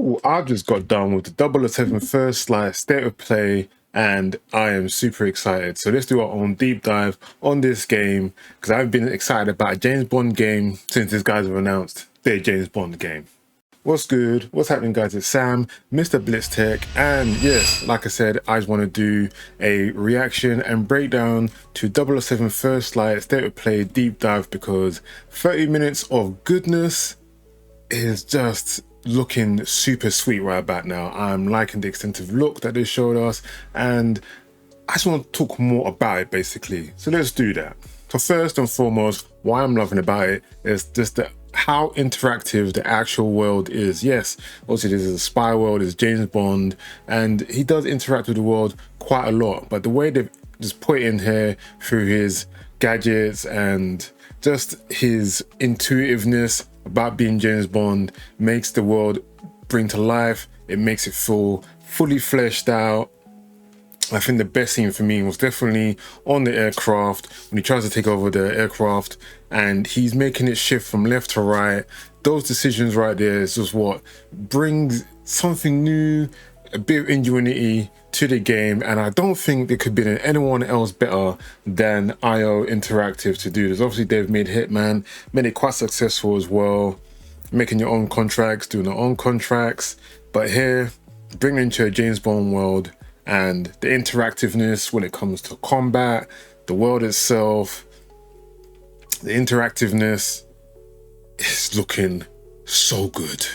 Woo! I just got done with the 007 First Light State of Play, and I am super excited. So let's do our own deep dive on this game, because I've been excited about a James Bond game since these guys have announced their James Bond game. What's good? What's happening, guys? It's Sam, MrBlitztek, and yes, like I said, I just want to do a reaction and breakdown to 007 First Light State of Play deep dive, because 30 minutes of goodness is just looking super sweet right about now. I'm liking the extensive look that they showed us, and I just want to talk more about it basically. So let's do that. So first and foremost, why I'm loving about it is just how interactive the actual world is. Yes, obviously this is a spy world, it's James Bond, and he does interact with the world quite a lot, but the way they've just put it in here through his gadgets and just his intuitiveness about being James Bond makes the world bring to life. It makes it feel fully fleshed out. I think the best scene for me was definitely on the aircraft when he tries to take over the aircraft and he's making it shift from left to right. Those decisions right there is just what brings something new, a bit of ingenuity to the game, and I don't think there could be anyone else better than IO Interactive to do this. Obviously they've made Hitman, made it quite successful as well, making your own contracts, doing their own contracts, but here bringing into a James Bond world and the interactiveness when it comes to combat, the world itself, the interactiveness is looking so good.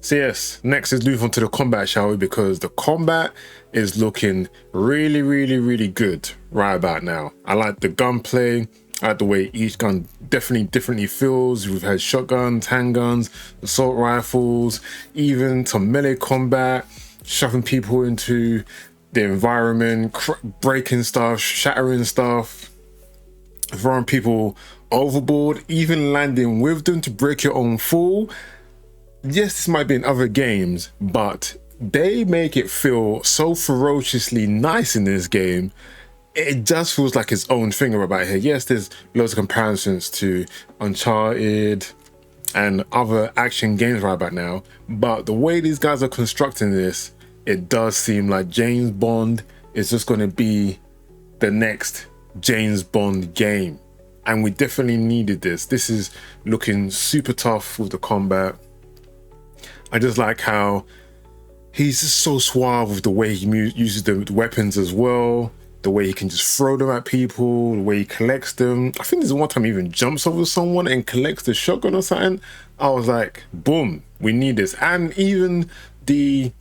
So yes, next is move on to the combat, shall we? Because the combat is looking really good right about now. I like the gunplay. I like the way each gun differently feels. We've had shotguns, handguns, assault rifles, even some melee combat, shoving people into the environment, breaking stuff, shattering stuff, throwing people overboard, even landing with them to break your own fall. Yes, this might be in other games, but they make it feel so ferociously nice in this game. It just feels like its own thing about here. Yes, there's loads of comparisons to Uncharted and other action games right about now, but the way these guys are constructing this, it does seem like James Bond is just going to be the next James Bond game, and we definitely needed this. This is looking super tough with the combat. I just like how he's just so suave with the way he uses the weapons as well, the way he can just throw them at people, the way he collects them. I think there's one time he even jumps over someone and collects the shotgun or something. I was like, boom, we need this. And even the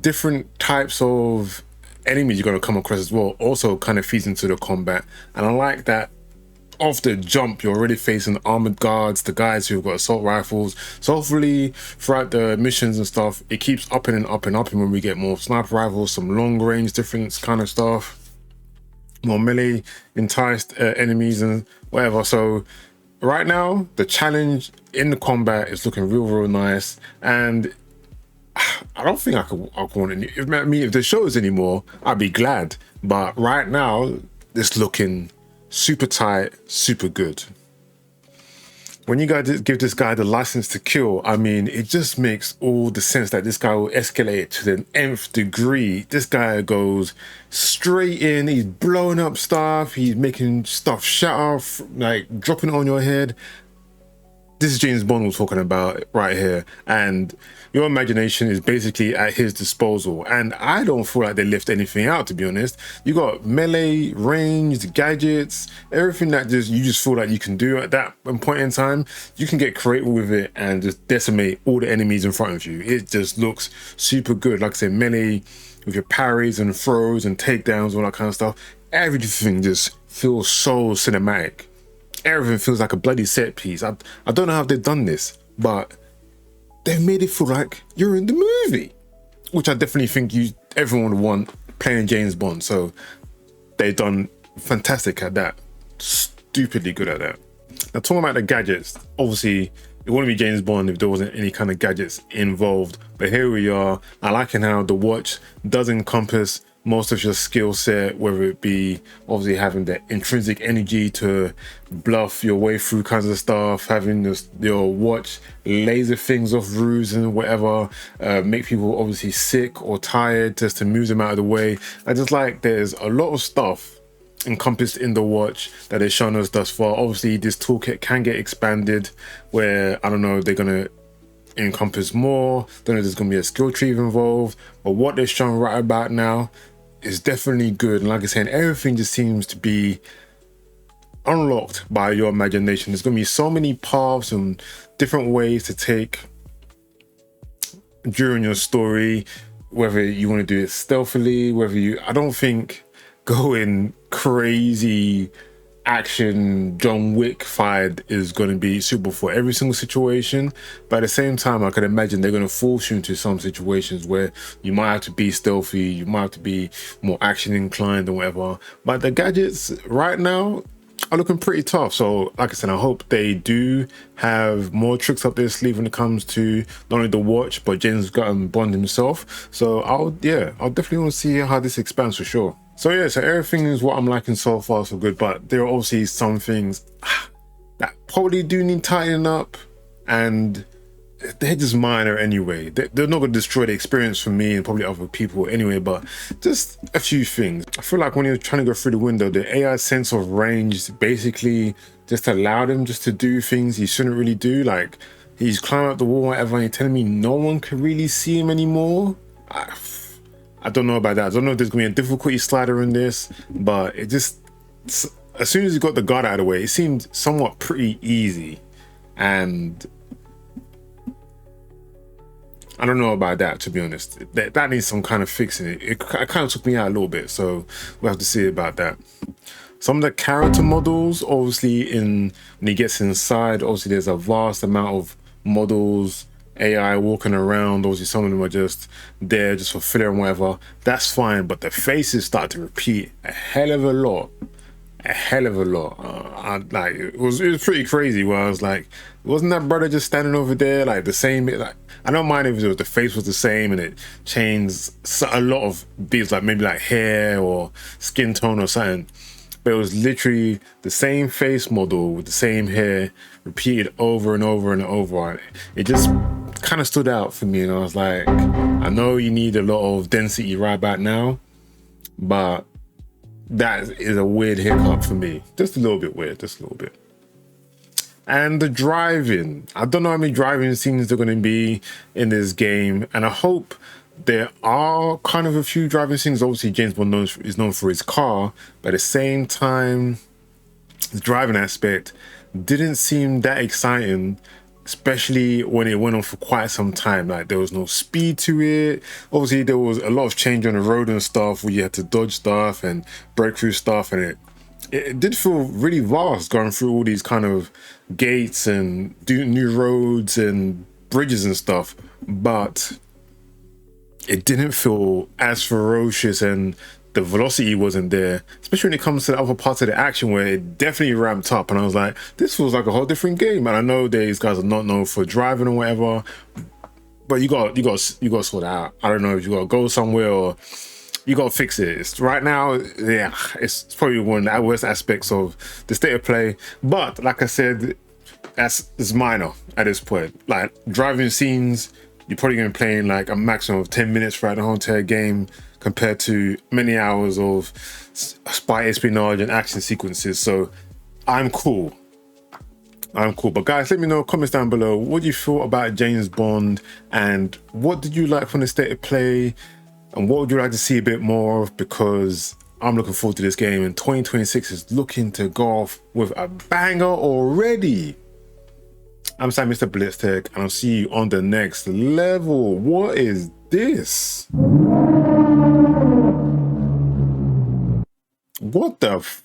different types of enemies you're going to come across as well also kind of feeds into the combat. And I like that off the jump you're already facing armored guards, the guys who've got assault rifles. So hopefully throughout the missions and stuff it keeps upping and upping when we get more sniper rifles, some long range different kind of stuff, more melee enticed enemies and whatever. So right now the challenge in the combat is looking real nice, and I don't think I could want any. If the show is anymore, I'd be glad, but right now it's looking super tight, super good. When you guys give this guy the license to kill, I mean, it just makes all the sense that this guy will escalate to the nth degree. This guy goes straight in, he's blowing up stuff, he's making stuff shatter, like dropping it on your head. This is James Bond we're talking about right here, and your imagination is basically at his disposal, and I don't feel like they left anything out, to be honest. You got melee, ranged, gadgets, everything that you just feel like you can do at that point in time. You can get creative with it and just decimate all the enemies in front of you. It just looks super good. Like I said, melee with your parries and throws and takedowns, all that kind of stuff. Everything just feels so cinematic. Everything feels like a bloody set piece. I don't know how they've done this, but they've made it feel like you're in the movie, which I definitely think everyone would want playing James Bond. So they've done fantastic at that, stupidly good at that. Now talking about the gadgets, obviously it wouldn't be James Bond if there wasn't any kind of gadgets involved, but here we are. I like how the watch does encompass most of your skill set, whether it be obviously having the intrinsic energy to bluff your way through kinds of stuff, having your watch laser things off roofs and whatever, make people obviously sick or tired just to move them out of the way. I just like there's a lot of stuff encompassed in the watch that they've shown us thus far. Obviously this toolkit can get expanded where, I don't know, they're gonna encompass more. Don't know if there's gonna be a skill tree involved, but what they're showing right about now is definitely good. And like I said, everything just seems to be unlocked by your imagination. There's gonna be so many paths and different ways to take during your story, whether you want to do it stealthily, whether you, I don't think going crazy action John Wick fight is going to be suitable for every single situation, but at the same time I could imagine they're going to force you into some situations where you might have to be stealthy, you might have to be more action inclined or whatever. But the gadgets right now are looking pretty tough. So like I said, I hope they do have more tricks up their sleeve when it comes to not only the watch but James Bond himself. So I'll definitely want to see how this expands for sure. So yeah, so everything is what I'm liking so far, so good, but there are obviously some things that probably do need tightening up, and they're just minor anyway. They're not going to destroy the experience for me and probably other people anyway, but just a few things. I feel like when you're trying to go through the window, the AI sense of range basically just allowed him just to do things he shouldn't really do. Like he's climbing up the wall, whatever, and you're telling me no one can really see him anymore. I don't know about that. I don't know if there's gonna be a difficulty slider in this, but it just, as soon as he got the guard out of the way, it seemed somewhat pretty easy. And I don't know about that, to be honest. That needs some kind of fixing. It kind of took me out a little bit, so we'll have to see about that. Some of the character models, obviously, when he gets inside, obviously there's a vast amount of models, AI walking around. Obviously some of them are just there just for filler and whatever. That's fine, but the faces start to repeat a hell of a lot. Like it was pretty crazy, where I was like, wasn't that brother just standing over there like the same? Like, I don't mind if the face was the same and it changed a lot of these, like maybe like hair or skin tone or something, but it was literally the same face model with the same hair repeated over and over and over. It just kind of stood out for me, and I was like, I know you need a lot of density right about now, but that is a weird hiccup for me. Just a little bit weird, just a little bit. And the driving, I don't know how many driving scenes there are going to be in this game, and I hope there are kind of a few driving scenes. Obviously James Bond is known for his car, but at the same time the driving aspect didn't seem that exciting, especially when it went on for quite some time. Like there was no speed to it. Obviously there was a lot of change on the road and stuff where you had to dodge stuff and break through stuff, and it did feel really vast going through all these kind of gates and doing new roads and bridges and stuff, but it didn't feel as ferocious and the velocity wasn't there, especially when it comes to the other parts of the action where it definitely ramped up, and I was like, this feels like a whole different game. And I know these guys are not known for driving or whatever, but you got to sort it out. I don't know if you got to go somewhere or you got to fix it. It's, right now, yeah, it's probably one of the worst aspects of the state of play. But like I said, it's minor at this point. Like driving scenes, you're probably going to be playing like a maximum of 10 minutes throughout the whole entire game, compared to many hours of spy espionage and action sequences. So I'm cool. But guys, let me know in the comments down below what you thought about James Bond, and what did you like from the state of play, and what would you like to see a bit more of, because I'm looking forward to this game, and 2026 is looking to go off with a banger already. I'm MrBlitztek, and I'll see you on the next level. What is this? What the f